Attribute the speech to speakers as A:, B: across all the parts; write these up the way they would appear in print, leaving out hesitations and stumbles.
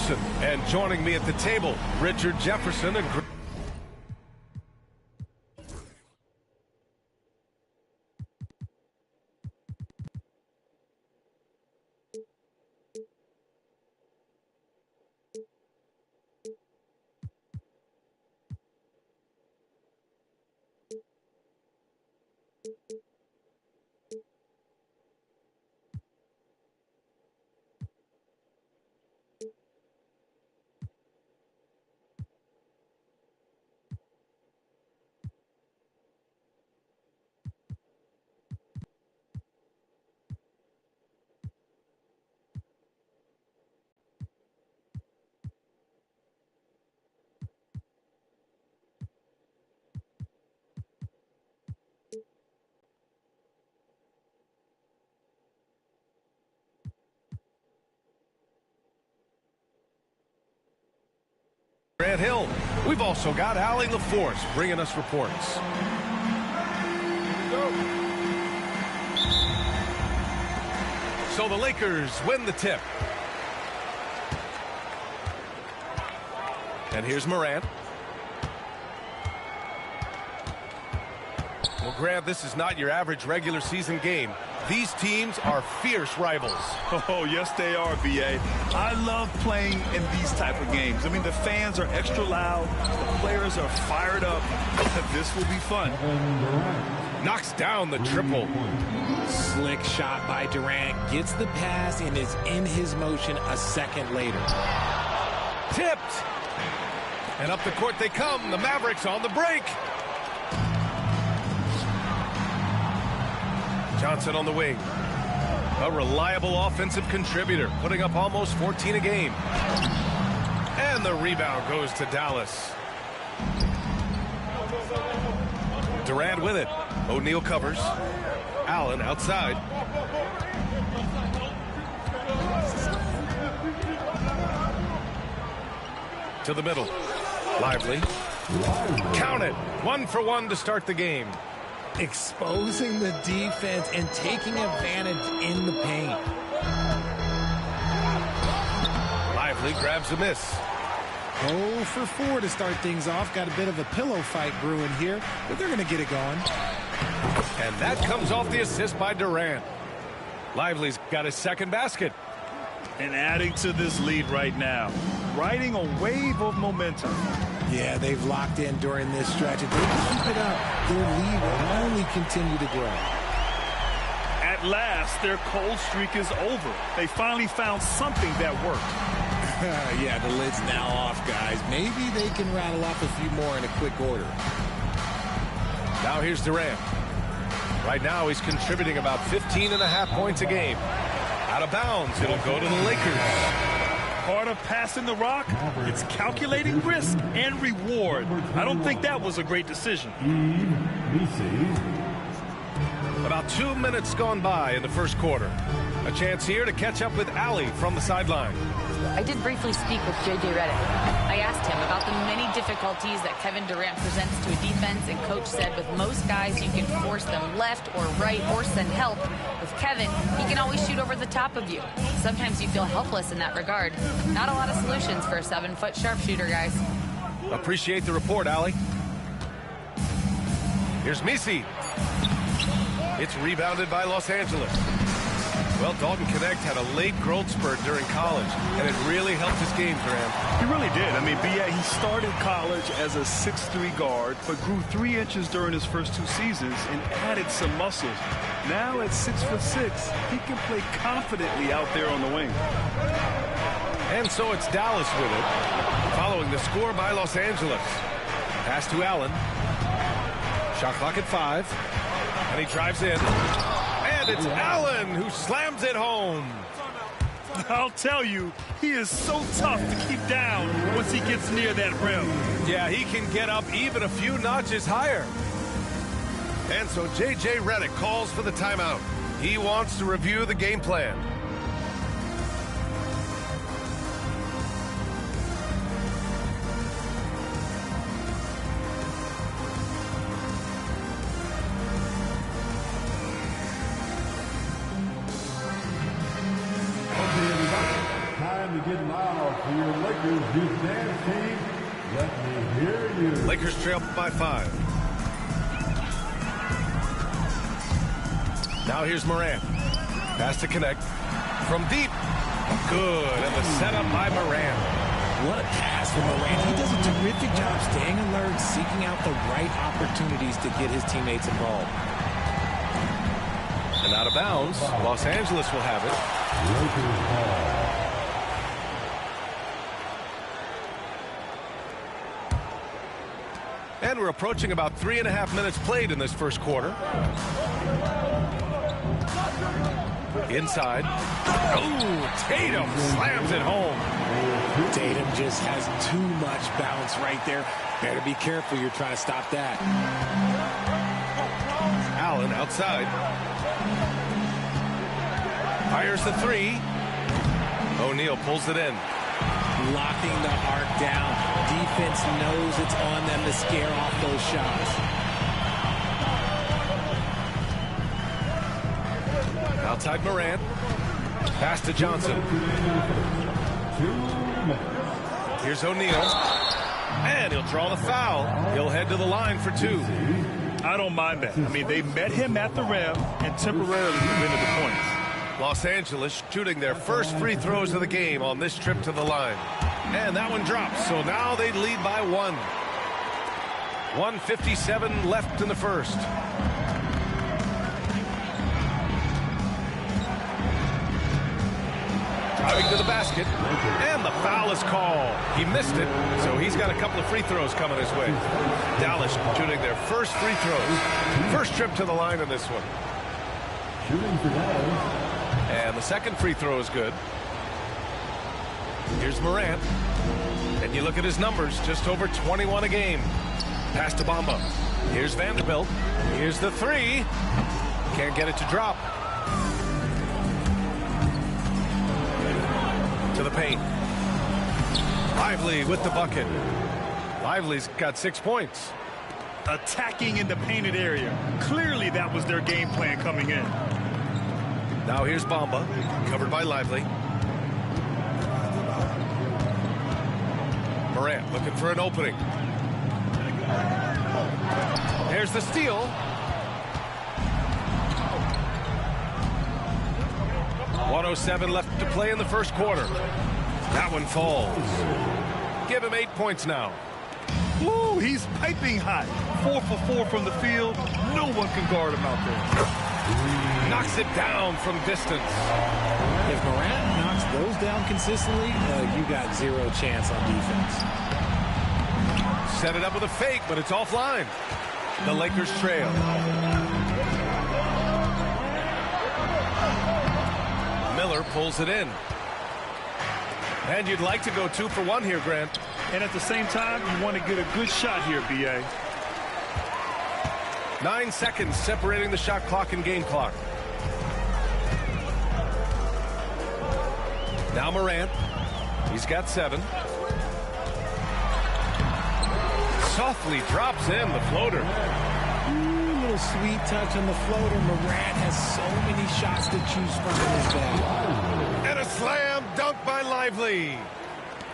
A: Jefferson. And joining me at the table, Richard Jefferson and Grant Hill. We've also got Allie LaForce bringing us reports. So the Lakers win the tip. And here's Morant. Well, Grant, this is not your average regular season game. These teams are fierce rivals.
B: Oh, yes, they are, B.A. I love playing in these type of games. I mean, the fans are extra loud. The players are fired up. This will be fun.
A: Knocks down the triple.
C: Slick shot by Durant. Gets the pass and is in his motion a second later.
A: Tipped. And up the court they come. The Mavericks on the break. Johnson on the wing. A reliable offensive contributor, putting up almost 14 a game. And the rebound goes to Dallas. Durant with it. O'Neal covers. Allen outside. To the middle. Lively. Count it. 1 for 1 to start the game.
C: Exposing the defense and taking advantage in the paint.
A: Lively grabs a miss.
C: 0 for 4 to start things off. Got a bit of a pillow fight brewing here, but they're going to get it going.
A: And that comes off the assist by Durant. Lively's got his second basket.
B: And adding to this lead right now. Riding a wave of momentum.
C: Yeah, they've locked in during this stretch. If they can keep it up, their lead will only continue to grow.
B: At last, their cold streak is over. They finally found something that worked.
C: Yeah, the lid's now off, guys. Maybe they can rattle off a few more in a quick order.
A: Now here's Durant. Right now he's contributing about 15.5 points a game. Out of bounds, it'll go to the Lakers.
B: Part of passing the rock, it's calculating risk and reward. I don't think that was a great decision.
A: About 2 minutes gone by in the first quarter. A chance here to catch up with Allie from the sideline.
D: I did briefly speak with J.J. Redick. I asked him about the many difficulties that Kevin Durant presents to a defense, and Coach said with most guys you can force them left or right or send help. With Kevin, he can always shoot over the top of you. Sometimes you feel helpless in that regard. Not a lot of solutions for a 7-foot sharpshooter, guys.
A: Appreciate the report, Allie. Here's Messi. It's rebounded by Los Angeles. Well, Dalton Knecht had a late growth spurt during college, and it really helped his game, Durant.
B: He really did. I mean, B.A., he started college as a 6'3" guard, but grew 3 inches during his first 2 seasons and added some muscle. Now at 6'6", he can play confidently out there on the wing.
A: And so it's Dallas with it, following the score by Los Angeles. Pass to Allen. Shot clock at 5, and he drives in. And it's Allen who slams it home.
B: I'll tell you, he is so tough to keep down once he gets near that rim.
A: Yeah, he can get up even a few notches higher. And so J.J. Redick calls for the timeout. He wants to review the game plan.
E: Time to get loud for your Lakers Youth Dance Team, let me hear you.
A: Lakers trail by 5. Now here's Morant. Pass to connect. From deep. Good. And the setup by Morant.
C: What a pass from Morant. He does a terrific job staying alert, seeking out the right opportunities to get his teammates involved.
A: And out of bounds, Los Angeles will have it.
E: Lakers ball.
A: And we're approaching about 3.5 minutes played in this first quarter. Inside. Oh, Tatum slams it home.
C: Tatum just has too much bounce right there. Better be careful. You're trying to stop that.
A: Allen outside. Fires the 3. O'Neal pulls it in.
C: Locking the arc down. Defense knows it's on them to scare off those shots.
A: Outside Morant. Pass to Johnson. Here's O'Neal. And he'll draw the foul. He'll head to the line for 2.
B: I don't mind that. I mean, they met him at the rim and temporarily prevented the points.
A: Los Angeles shooting their first free throws of the game on this trip to the line. And that one drops, so now they lead by 1. 1:57 left in the first. Driving to the basket, and the foul is called. He missed it, so he's got a couple of free throws coming his way. Dallas shooting their first free throws. First trip to the line in this one.
E: Shooting for Dallas.
A: And the second free throw is good. Here's Morant. And you look at his numbers, just over 21 a game. Pass to Bamba. Here's Vanderbilt. Here's the 3. Can't get it to drop. To the paint. Lively with the bucket. Lively's got 6 points.
B: Attacking in the painted area. Clearly that was their game plan coming in.
A: Now here's Bamba, covered by Lively. Morant looking for an opening. There's the steal. .107 left to play in the first quarter. That one falls. Give him 8 points now.
B: Woo, he's piping hot. 4 for 4 from the field. No one can guard him out there.
A: Knocks it down from distance.
C: If Morant knocks those down consistently, you got 0 chance on defense.
A: Set it up with a fake, but it's offline. The Lakers trail. Miller pulls it in. And you'd like to go 2 for 1 here, Grant.
B: And at the same time, you want to get a good shot here, B.A.
A: 9 seconds separating the shot clock and game clock. Now Morant. He's got 7. Softly drops in the floater.
C: Ooh, little sweet touch on the floater. Morant has so many shots to choose from in his bag.
A: And a slam dunk by Lively.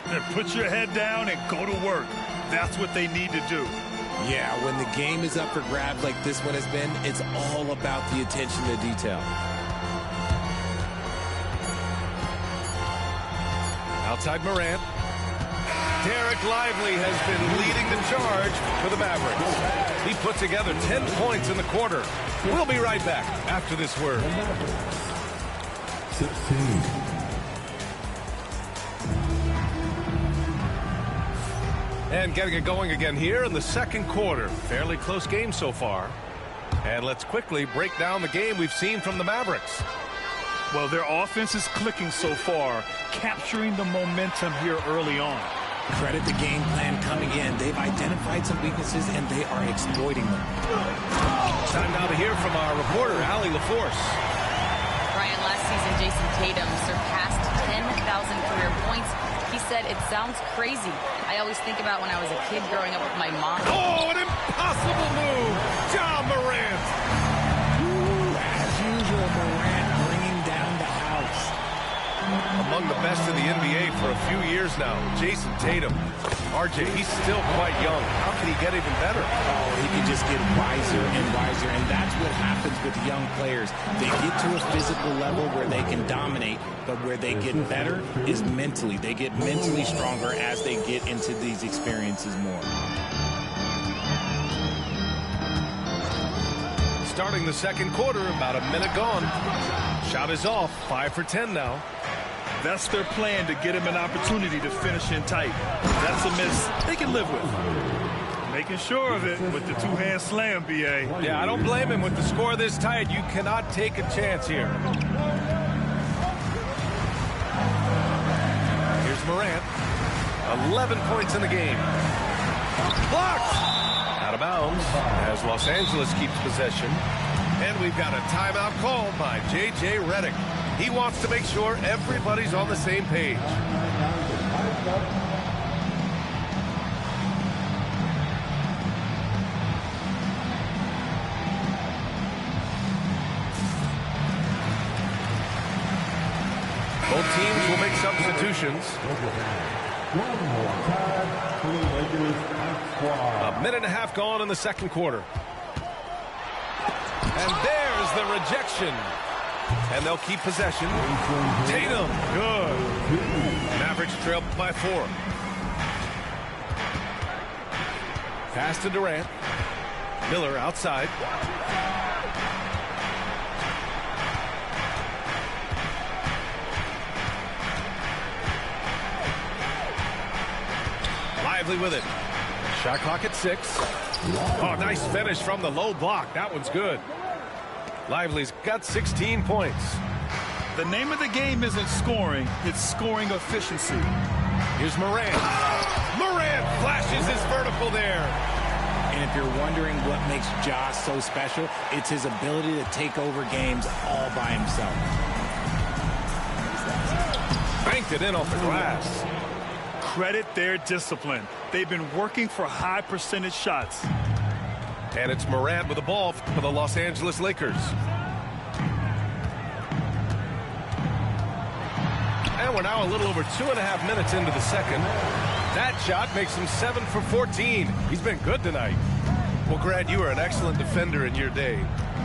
B: Then put your head down and go to work. That's what they need to do.
C: Yeah, when the game is up for grabs like this one has been, it's all about the attention to detail.
A: Outside Morant. Derek Lively has been leading the charge for the Mavericks. He put together 10 points in the quarter. We'll be right back after this word.
E: 16.
A: And getting it going again here in the second quarter. Fairly close game so far. And let's quickly break down the game we've seen from the Mavericks.
B: Well, their offense is clicking so far, capturing the momentum here early on.
C: Credit the game plan coming in. They've identified some weaknesses, and they are exploiting them.
A: Time now to hear from our reporter, Allie LaForce.
D: Ryan, last season, Jason Tatum surpassed 10,000 career points. He said, it sounds crazy. I always think about when I was a kid growing up with my mom.
A: Oh, an impossible move. Ja Morant.
C: Ooh, as usual, Morant bringing down the house.
A: among the best in the NBA for a few years now. Jason Tatum. RJ, he's still quite young. How can he get even better?
C: Oh, he can just get wiser and wiser, and that's what happens with young players. They get to a physical level where they can dominate, but where they get better is mentally. They get mentally stronger as they get into these experiences more.
A: Starting the second quarter, about a minute gone. Shot is off, 5 for 10 now.
B: That's their plan, to get him an opportunity to finish in tight. That's a miss they can live with. Making sure of it with the two-hand slam, B.A.
A: Yeah, I don't blame him. With the score this tight, you cannot take a chance here. Here's Morant. 11 points in the game. Blocked! Out of bounds as Los Angeles keeps possession. And we've got a timeout called by J.J. Redick. He wants to make sure everybody's on the same page. Both teams will make substitutions. A minute and a half gone in the second quarter. And there's the rejection. And they'll keep possession. Tatum, good. Mavericks trail by 4. Pass to Durant. Miller outside. Lively with it. Shot clock at 6. Oh, nice finish from the low block. That one's good. Lively's got 16 points.
B: The name of the game isn't scoring, it's scoring efficiency.
A: Here's Morant. Morant flashes his vertical there.
C: And if you're wondering what makes Josh so special, it's his ability to take over games all by himself.
A: Banked it in off the glass.
B: Credit their discipline. They've been working for high percentage shots.
A: And it's Morant with the ball for the Los Angeles Lakers. And we're now a little over 2.5 minutes into the second. That shot makes him 7 for 14. He's been good tonight. Well, Grant, you were an excellent defender in your day.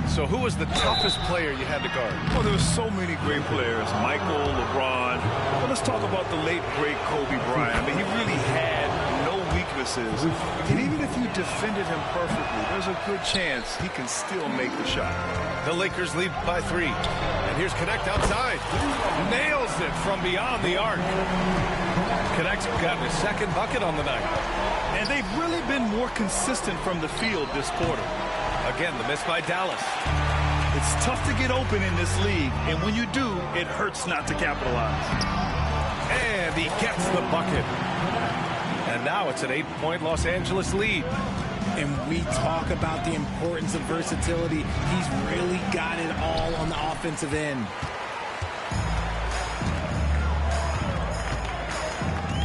A: So who was the toughest player you had to guard?
B: Well, there were so many great players. Michael, LeBron. Well, let's talk about the late, great Kobe Bryant. I mean, he really had no weaknesses. And even if you defended him perfectly, there's a good chance he can still make the shot.
A: The Lakers lead by 3. And here's Connect outside. Nails it from beyond the arc. Connect's got his second bucket on the night.
B: And they've really been more consistent from the field this quarter.
A: Again, the miss by Dallas.
B: It's tough to get open in this league, and when you do, it hurts not to capitalize.
A: And he gets the bucket. And now it's an 8-point Los Angeles lead.
C: And we talk about the importance of versatility. He's really got it all on the offensive end.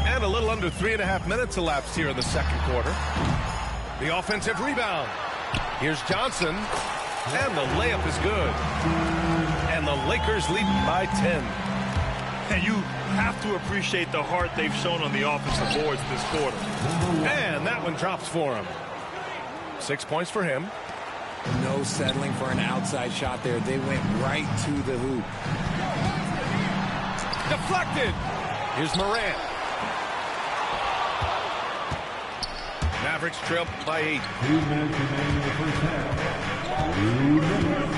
A: And a little under 3.5 minutes elapsed here in the second quarter. The offensive rebound. Here's Johnson. And the layup is good. And the Lakers lead by 10.
B: And you have to appreciate the heart they've shown on the offensive boards this quarter.
A: And that one drops for him. 6 points for him.
C: No settling for an outside shot there. They went right to the hoop.
A: Deflected. Here's Morant. Mavericks trail by 8.
E: 2 minutes remaining in the first half. 2 minutes.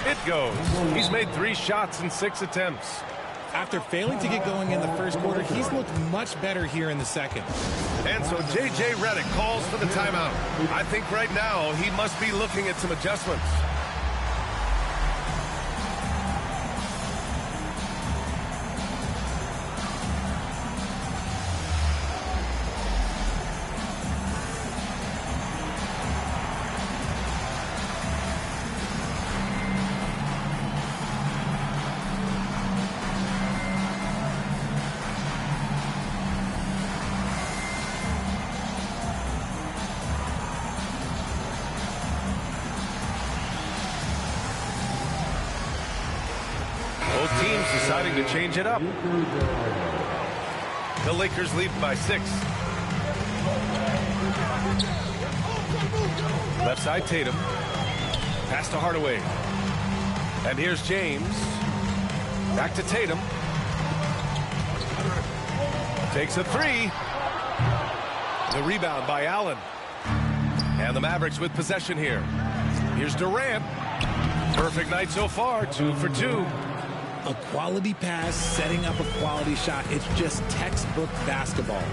A: It goes. He's made 3 shots in 6 attempts.
C: After failing to get going in the first quarter, he's looked much better here in the second.
A: And so J.J. Redick calls for the timeout. I think right now he must be looking at some adjustments. to change it up. The Lakers lead by 6. Left side, Tatum. Pass to Hardaway. And here's James. Back to Tatum. Takes a 3. The rebound by Allen. And the Mavericks with possession here. Here's Durant. Perfect night so far, 2 for 2.
C: A quality pass, setting up a quality shot. It's just textbook basketball.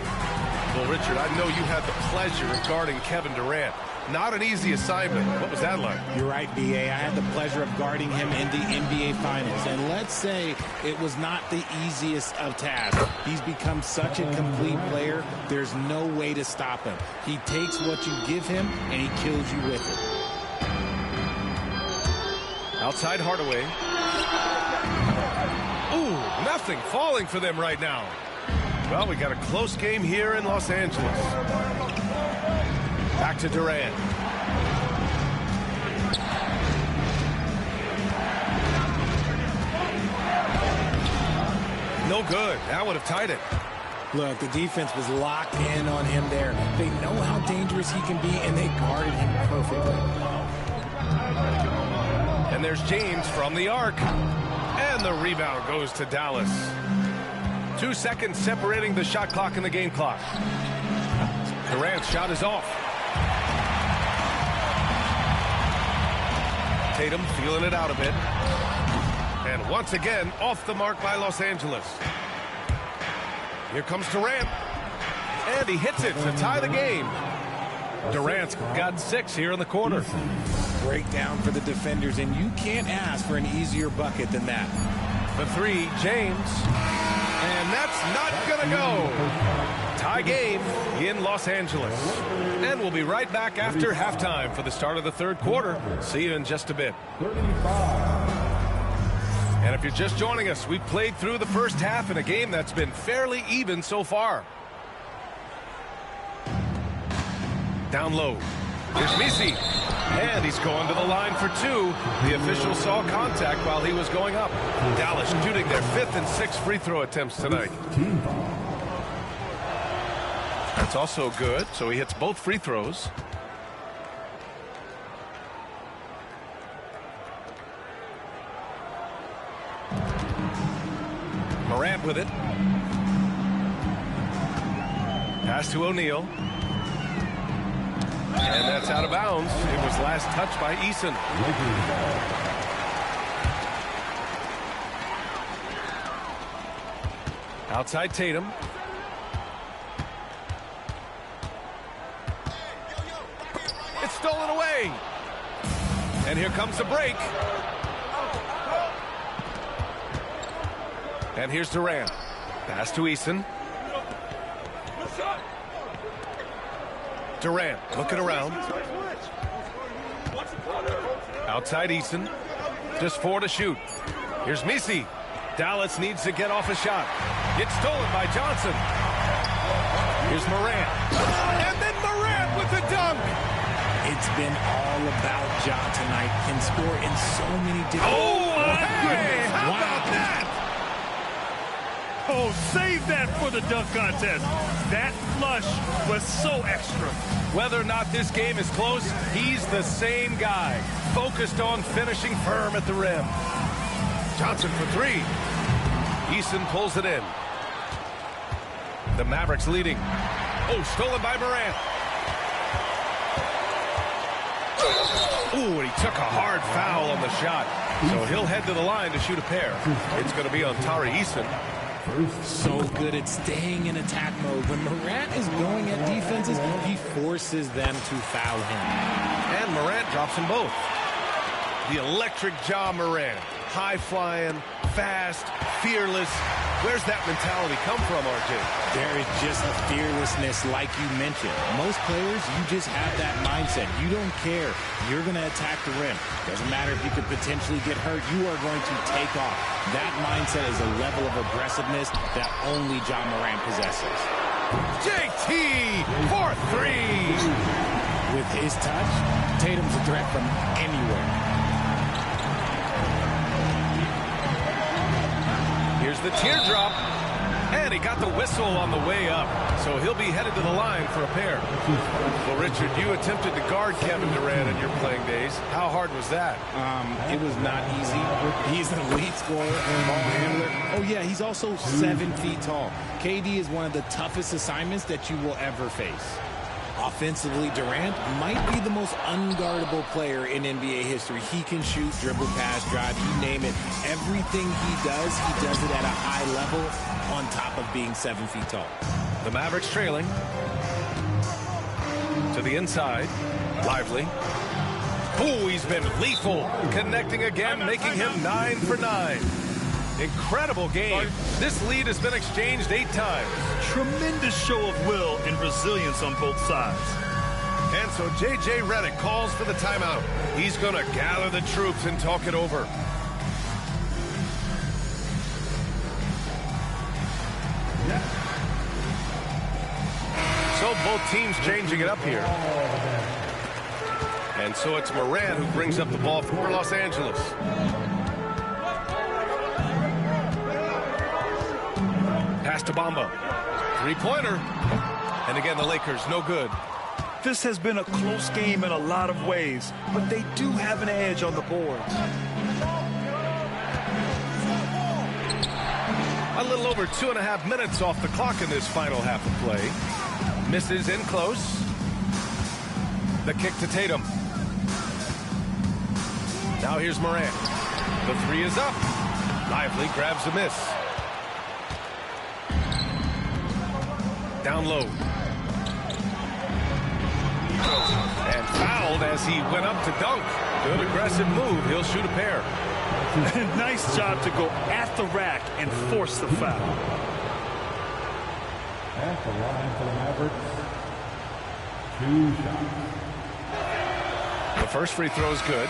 A: Well, Richard, I know you had the pleasure of guarding Kevin Durant. Not an easy assignment. What was that like?
C: You're right, B.A. I had the pleasure of guarding him in the NBA Finals. And let's say it was not the easiest of tasks. He's become such a complete player, there's no way to stop him. He takes what you give him, and he kills you with it.
A: Outside Hardaway. Ooh, nothing falling for them right now. Well, we got a close game here in Los Angeles. Back to Durant. No good. That would have tied it.
C: Look, the defense was locked in on him there. They know how dangerous he can be, and they guarded him perfectly.
A: And there's James from the arc. And the rebound goes to Dallas. 2 seconds separating the shot clock and the game clock. Durant's shot is off. Tatum feeling it out a bit. And once again, off the mark by Los Angeles. Here comes Durant. And he hits it to tie the game. Durant's got 6 here in the quarter.
C: Breakdown for the defenders, and you can't ask for an easier bucket than that.
A: The 3, James. And that's not going to go. Tie game in Los Angeles. And we'll be right back after halftime for the start of the third quarter. See you in just a bit.
E: 35.
A: And if you're just joining us, we played through the first half in a game that's been fairly even so far. Down low. Here's Misi. And he's going to the line for 2. The official saw contact while he was going up. Dallas shooting their 5th and 6th free throw attempts tonight. That's also good, so he hits both free throws. Morant with it. Pass to O'Neal. And that's out of bounds. It was last touched by Eason. Outside Tatum. It's stolen away. And here comes the break. And here's Durant. Pass to Eason. Durant looking around. Outside Eason. Just 4 to shoot. Here's Misi. Dallas needs to get off a shot. It's stolen by Johnson. Here's Morant. And then Morant with the dunk.
C: It's been all about Ja tonight. Can score in so many different...
A: Oh, hey, how about that?
B: Oh, save that for the dunk contest. That flush was so extra.
A: Whether or not this game is close, he's the same guy. Focused on finishing firm at the rim. Johnson for 3. Eason pulls it in. The Mavericks leading. Oh, stolen by Morant. Ooh, and he took a hard foul on the shot. So he'll head to the line to shoot a pair. It's going to be on Tari Eason.
C: So good at staying in attack mode. When Morant is going at defenses, he forces them to foul him.
A: And Morant drops them both. The electric Ja Morant. High-flying, fast, fearless. Where's that mentality come from, RJ?
C: There is just a fearlessness like you mentioned. Most players, you just have that mindset. You don't care. You're going to attack the rim. Doesn't matter if you could potentially get hurt. You are going to take off. That mindset is a level of aggressiveness that only Ja Morant possesses.
A: JT for 3.
C: With his touch, Tatum's a threat from anywhere.
A: Here's the teardrop. And he got the whistle on the way up. So he'll be headed to the line for a pair. Well, Richard, you attempted to guard Kevin Durant in your playing days. How hard was that?
C: It was not easy. He's an elite scorer and ball handler. Oh, yeah, he's also 7 feet tall. KD is one of the toughest assignments that you will ever face. Offensively, Durant might be the most unguardable player in NBA history. He can shoot, dribble, pass, drive, you name it. Everything he does it at a high level on top of being 7 feet tall.
A: The Mavericks trailing. To the inside. Lively. Oh, he's been lethal. Connecting again, making him 9 for 9. Incredible game. This lead has been exchanged 8 times.
B: Tremendous show of will and resilience on both sides.
A: And so J.J. Redick calls for the timeout. He's going to gather the troops and talk it over. So both teams changing it up here. And so it's Morant who brings up the ball for Los Angeles. Pass to Bamba. Three-pointer. And again, the Lakers, no good.
B: This has been a close game in a lot of ways, but they do have an edge on the boards.
A: A little over 2.5 minutes off the clock in this final half of play. Misses in close. The kick to Tatum. Now here's Morant. The three is up. Lively grabs a miss. Down low. And fouled as he went up to dunk. Good aggressive move. He'll shoot a pair.
B: Nice job to go at the rack and force the foul.
E: At the line for the Mavericks, 2 shots.
A: The first free throw is good.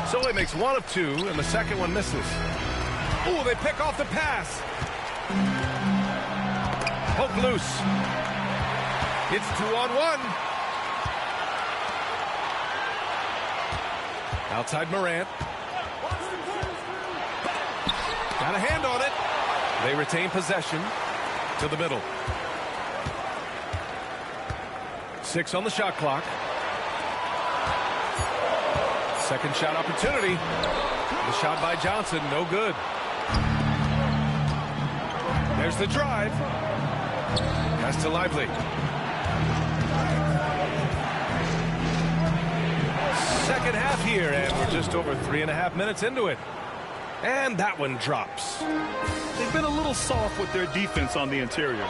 A: So he makes 1 of 2, and the second one misses. Oh, they pick off the pass. Hook loose. It's 2-on-1. Outside Morant. Got a hand on it. They retain possession to the middle. 6 on the shot clock. Second shot opportunity. The shot by Johnson, no good. There's the drive. Pass to Lively. Second half here, and we're just over 3.5 minutes into it. And that one drops.
B: They've been a little soft with their defense on the interior.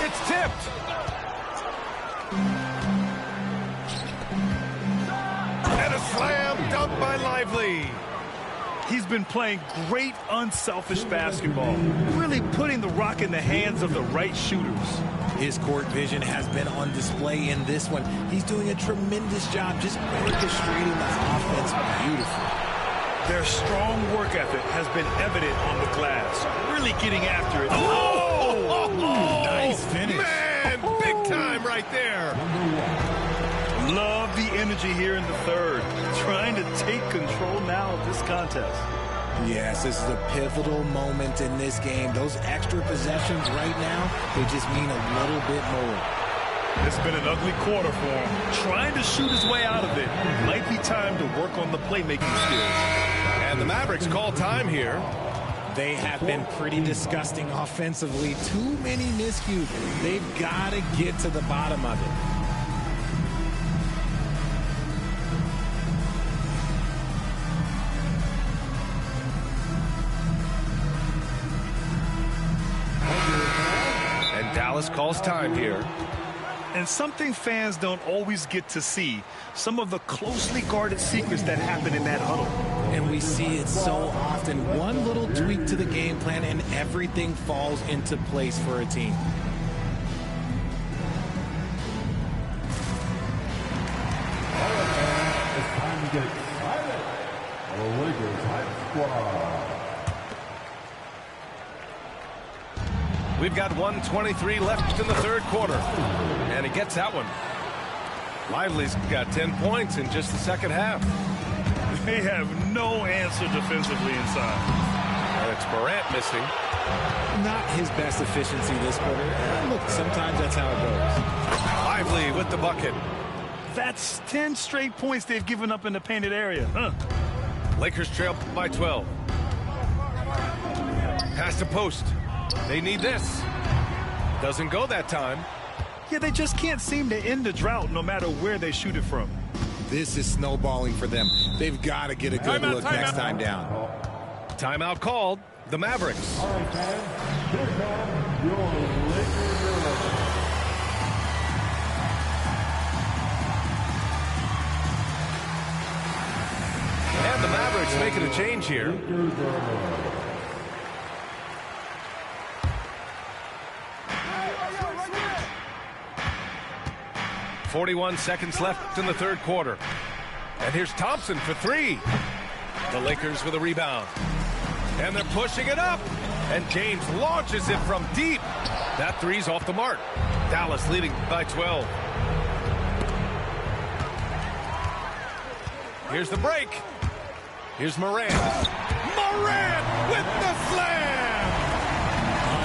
A: It's tipped. And a slam dunk by Lively.
B: He's been playing great unselfish basketball, really putting the rock in the hands of the right shooters.
C: His court vision has been on display in this one. He's doing a tremendous job just orchestrating the offense beautifully.
B: Their strong work ethic has been evident on the glass, really getting after it.
C: Nice finish.
A: Man, big time right there.
B: Love the energy here in the third, trying to take control now of this contest.
C: Yes, this is a pivotal moment in this game. Those extra possessions right now, they just mean a little bit more.
B: It's been an ugly quarter for him. Trying to shoot his way out of it. Might be time to work on the playmaking skills.
A: And the Mavericks call time here.
C: They have been pretty disgusting offensively. Too many miscues. They've got to get to the bottom of it.
A: Dallas calls time here.
B: And something fans don't always get to see, some of the closely guarded secrets that happen in that huddle.
C: And we see it so often. One little tweak to the game plan and everything falls into place for a team.
E: It's time to get excited. The Lakers Hype Squad.
A: We've got 1:23 left in the third quarter. And he gets that one. Lively's got 10 points in just the second half.
B: They have no answer defensively inside.
A: And it's Morant missing.
C: Not his best efficiency this quarter. Look, sometimes that's how it goes.
A: Lively with the bucket.
B: That's 10 straight points they've given up in the painted area.
A: Lakers trail by 12. Pass to post. They need this. Doesn't go that time.
B: Yeah, they just can't seem to end the drought no matter where they shoot it from.
C: This is snowballing for them. They've got to get a good look next time down.
A: Timeout called. The Mavericks.
E: All right, fans, here comes your Lakers.
A: And the Mavericks making a change here. 41 seconds left in the third quarter. And here's Thompson for three. The Lakers with a rebound. And they're pushing it up. And James launches it from deep. That three's off the mark. Dallas leading by 12. Here's the break. Here's Morant. Morant with the slam!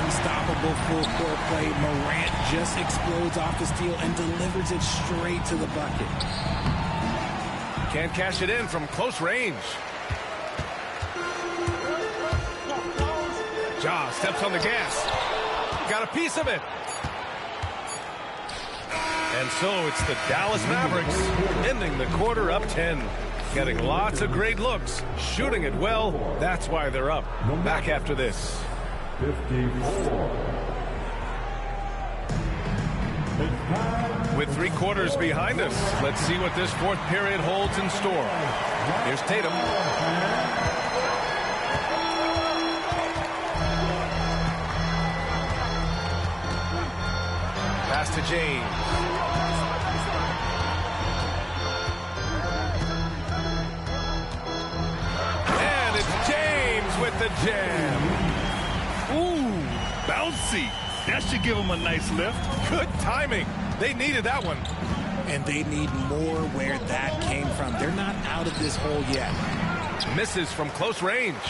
C: Unstoppable full-court play. Morant just explodes off the steal and delivers it straight to the bucket.
A: Can't cash it in from close range. Ja steps on the gas. Got a piece of it. And so it's the Dallas Mavericks ending the quarter up 10. Getting lots of great looks. Shooting it well. That's why they're up. Back after this.
E: 54.
A: With 3 quarters behind us, let's see what this fourth period holds in store. Here's Tatum. Pass to James. And it's James with the jam.
B: Ooh, bouncy. That should give them a nice lift.
A: Good timing. They needed that one.
C: And they need more where that came from. They're not out of this hole yet.
A: Misses from close range.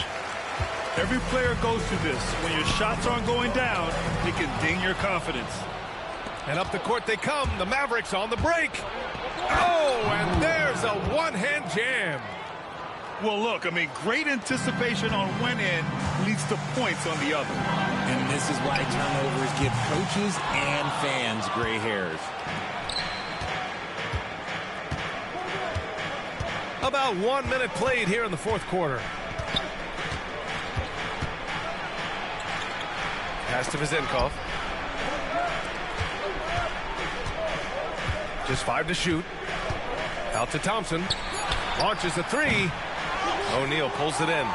B: Every player goes through this. When your shots aren't going down, it can ding your confidence.
A: And up the court they come. The Mavericks on the break. Oh, and there's a one-hand jam.
B: Well, look, I mean, great anticipation on one end leads to points on the other.
C: And this is why turnovers give coaches and fans gray hairs.
A: About 1 minute played here in the fourth quarter. Pass to Vezenkov. Just 5 to shoot. Out to Thompson. Launches a three. O'Neal pulls it in.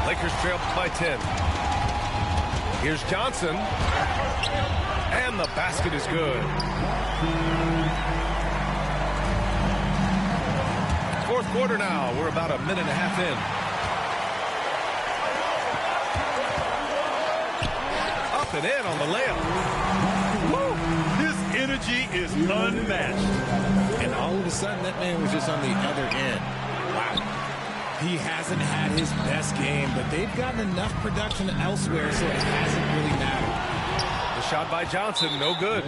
A: Lakers trail by 10. Here's Johnson. And the basket is good. Fourth quarter now. We're about a minute and a half in. Up and in on the layup.
B: Woo! His energy is unmatched.
C: And all of a sudden, that man was just on the other end. Wow. He hasn't had his best game, but they've gotten enough production elsewhere, so it hasn't really mattered.
A: The shot by Johnson, no good.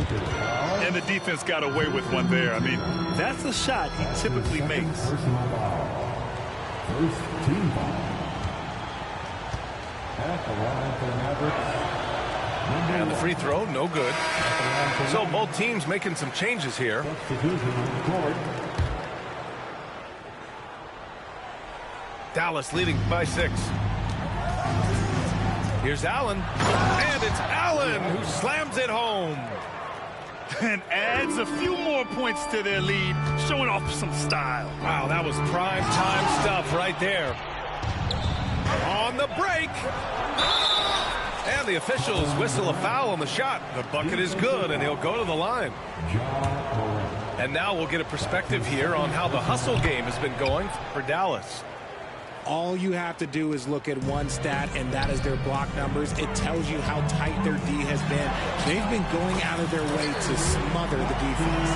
B: And the defense got away with one there. I mean, that's a shot he typically makes.
E: First team foul. At the line for the Mavericks.
A: And the free throw, no good. So both teams making some changes here.
E: Substitution on the court.
A: Dallas leading by 6. Here's Allen. And it's Allen who slams it home.
B: And adds a few more points to their lead, showing off some style.
A: Wow, that was prime time stuff right there. On the break. And the officials whistle a foul on the shot. The bucket is good, and he'll go to the line. And now we'll get a perspective here on how the hustle game has been going for Dallas.
C: All you have to do is look at one stat, and that is their block numbers. It tells you how tight their D has been. They've been going out of their way to smother the defense.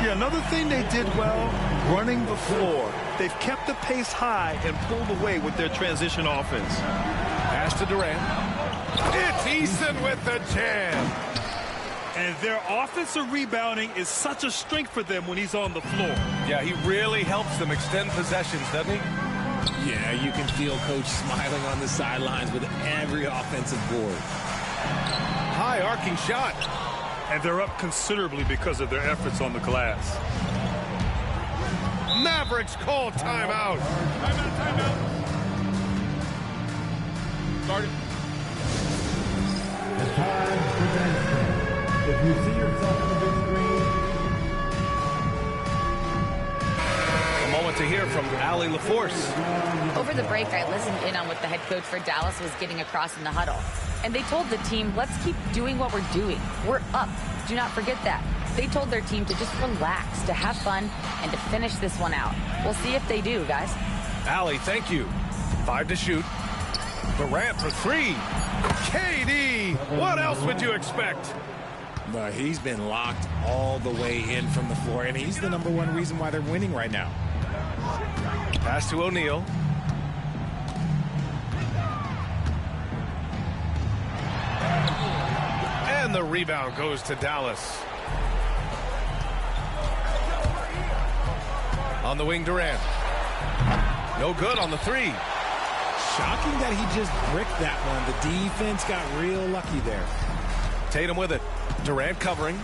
B: Yeah, another thing they did well, running the floor. They've kept the pace high and pulled away with their transition offense.
A: Pass to Durant. It's Eason with the jam.
B: And their offensive rebounding is such a strength for them when he's on the floor.
A: Yeah, he really helps them extend possessions, doesn't he?
C: Yeah, you can feel Coach smiling on the sidelines with every offensive board.
A: High arcing shot.
B: And they're up considerably because of their efforts on the glass.
A: Mavericks call timeout. Timeout. Start it.
E: It's time for bench. If you see yourself on the big screen.
A: A moment to hear from Allie LaForce.
D: Over the break, I listened in on what the head coach for Dallas was getting across in the huddle. And they told the team, let's keep doing what we're doing. We're up. Do not forget that. They told their team to just relax, to have fun, and to finish this one out. We'll see if they do, guys.
A: Allie, thank you. 5 to shoot. Durant for 3. KD, what else would you expect?
C: But he's been locked all the way in from the floor, and he's the #1 reason why they're winning right now.
A: Pass to O'Neal. And the rebound goes to Dallas. On the wing, Durant. No good on the 3.
C: Shocking that he just bricked that one. The defense got real lucky there.
A: Tatum with it. Durant covering.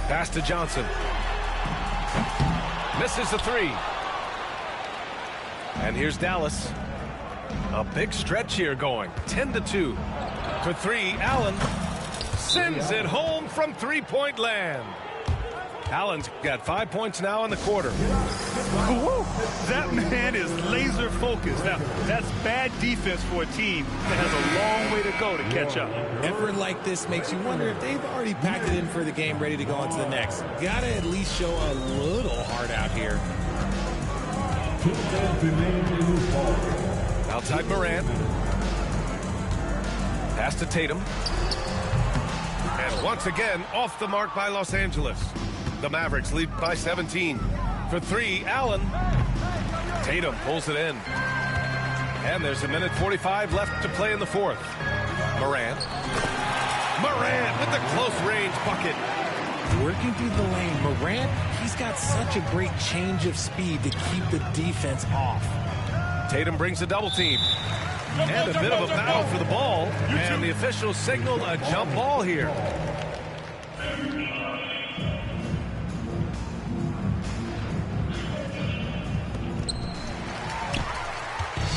A: Pass to Johnson. Misses the 3. And here's Dallas. A big stretch here going. 10-2. For 3, Allen sends it home from three-point land. Allen's got 5 points now in the quarter.
B: Whoa, that man is laser focused. Now, that's bad defense for a team that has a long way to go to catch up.
C: Effort like this makes you wonder if they've already packed it in for the game, ready to go on to the next. Gotta at least show a little heart out here.
A: Outside Morant. Pass to Tatum. And once again, off the mark by Los Angeles. The Mavericks lead by 17. For 3, Allen. Tatum pulls it in. And there's 1:45 left to play in the 4th. Morant with the close-range bucket.
C: Working through the lane, Morant, he's got such a great change of speed to keep the defense off.
A: Tatum brings a double team. And a bit of a battle for the ball. And the officials signal a jump ball here.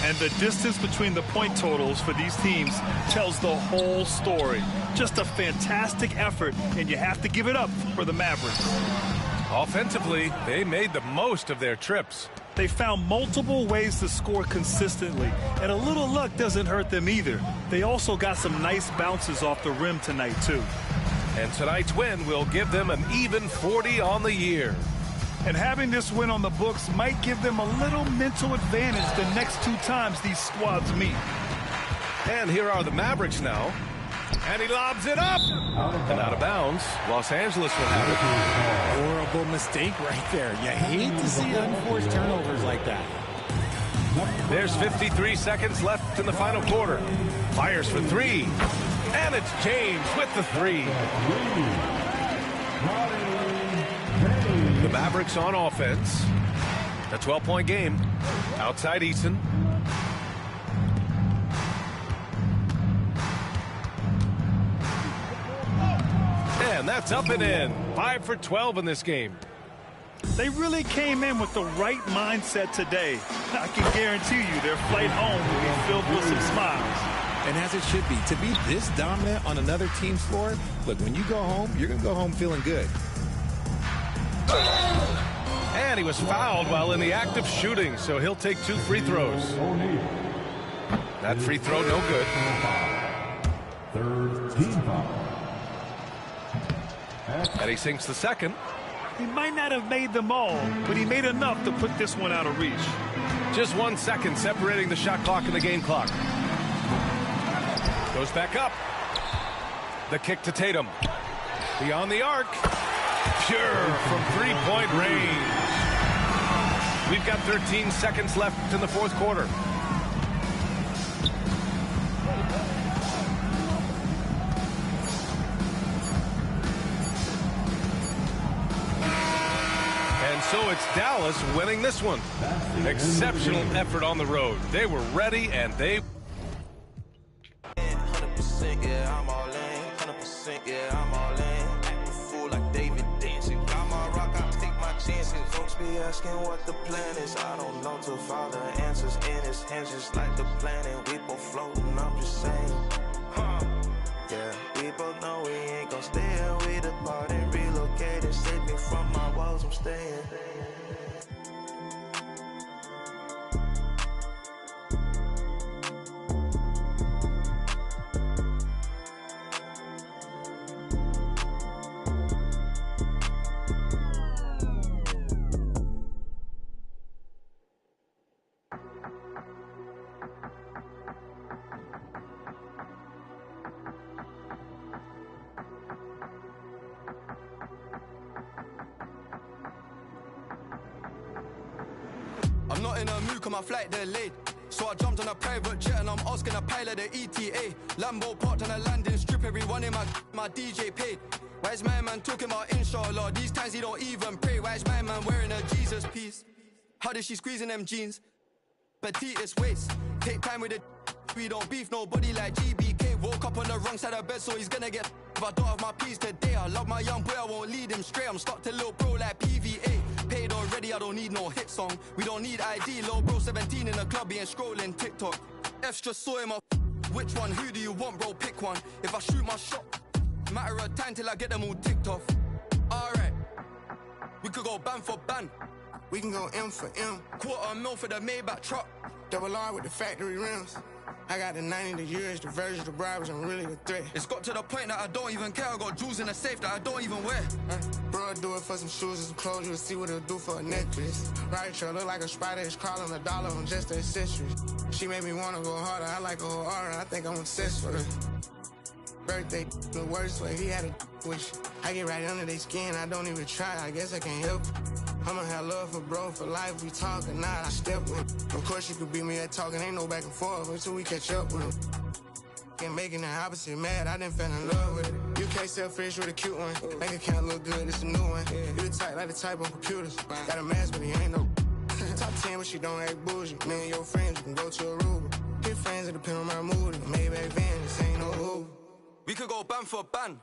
B: And the distance between the point totals for these teams tells the whole story. Just a fantastic effort, and you have to give it up for the Mavericks.
A: Offensively, they made the most of their trips.
B: They found multiple ways to score consistently, and a little luck doesn't hurt them either. They also got some nice bounces off the rim tonight, too.
A: And tonight's win will give them an even 40 on the year.
B: And having this win on the books might give them a little mental advantage the next 2 times these squads meet.
A: And here are the Mavericks now. And he lobs it up. And out of bounds. Los Angeles will have it.
C: Horrible mistake right there. You hate to see unforced turnovers like that.
A: There's 53 seconds left in the final quarter. Fires for 3. And it's James with the 3. The Mavericks on offense. A 12-point game. Outside Eason. And that's up and in. 5 for 12 in this game.
B: They really came in with the right mindset today. I can guarantee you their flight home will be filled with some smiles.
C: And as it should be, to be this dominant on another team's floor, look, when you go home, you're going to go home feeling good.
A: And he was fouled while in the act of shooting, so he'll take 2 free throws. That free throw no good.
E: Third team foul.
A: And he sinks the second.
B: He might not have made them all, but he made enough to put this one out of reach.
A: Just 1 second separating the shot clock and the game clock. Goes back up. The kick to Tatum. Beyond the arc. Pure from three-point range. We've got 13 seconds left in the fourth quarter. And so it's Dallas winning this one. Exceptional effort on the road. They were ready and they...
F: 100%, yeah, I'm all in. 100%, yeah, I'm all in. Act a fool like David dancing. Got my rock, I take my chances. Folks be asking what the plan is. I don't know till Father answers in his hands, just like the planet. We both floating, I'm just saying. Yeah, we both know we ain't gon' stay here. We departed, relocated. Save me from my walls, I'm staying.
G: I'm not in a mood, cause my flight delayed. So I jumped on a private jet and I'm asking a pilot the ETA. Lambo parked on a landing strip, everyone in my DJ paid. Why is my man talking about inshallah? These times he don't even pray. Why is my man wearing a Jesus piece? How did she squeeze in them jeans? Petitest waist, take time with it. We don't beef nobody like GBK. Woke up on the wrong side of bed, so he's gonna get. If I don't have my peace today, I love my young boy, I won't lead him straight. I'm stuck to little bro like PVA. Paid already, I don't need no hit song. We don't need ID, little bro 17 in the club, he ain't scrolling TikTok. F's just saw him up. Which one, who do you want, bro? Pick one. If I shoot my shot, matter of time till I get them all ticked off. Alright, we could go ban for ban.
H: We can go M for M.
G: $250,000 for the Maybach truck.
H: Double R with the factory rims. I got the 90, the years, the versions, the bribes, I'm really a threat.
G: It's got to the point that I don't even care. I got jewels in the safe that I don't even wear.
H: Bro, do it for some shoes and some clothes, you'll see what it'll do for a necklace. Right, sure, look like a spider, it's crawling $1 on just the accessories. She made me wanna go harder, I like a whole aura, I think I'm obsessed with her. Birthday, the worst way, he had a wish. I get right under their skin, I don't even try, I guess I can't help it. I'ma have love for bro for life, we talk or not, I step with him. Of course you could beat me at talking, ain't no back and forth until we catch up with him. And making the opposite mad, I done fell in love with it. You can't sell fish with a cute one, bank account look good, it's a new one. You the type like the type on computers, got a mask but he ain't no. Top 10 but she don't act bougie, me and your friends, you can go to Aruba. Hit friends, it depend on my mood, Maybach van, this ain't no Uber.
G: We could go ban for ban.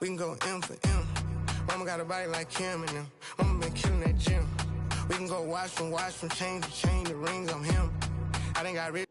H: We can go M for M. Mama got a body like Kim and them. Mama been killing that gym. We can go watch from change to change, the rings, I'm him. I done got rich.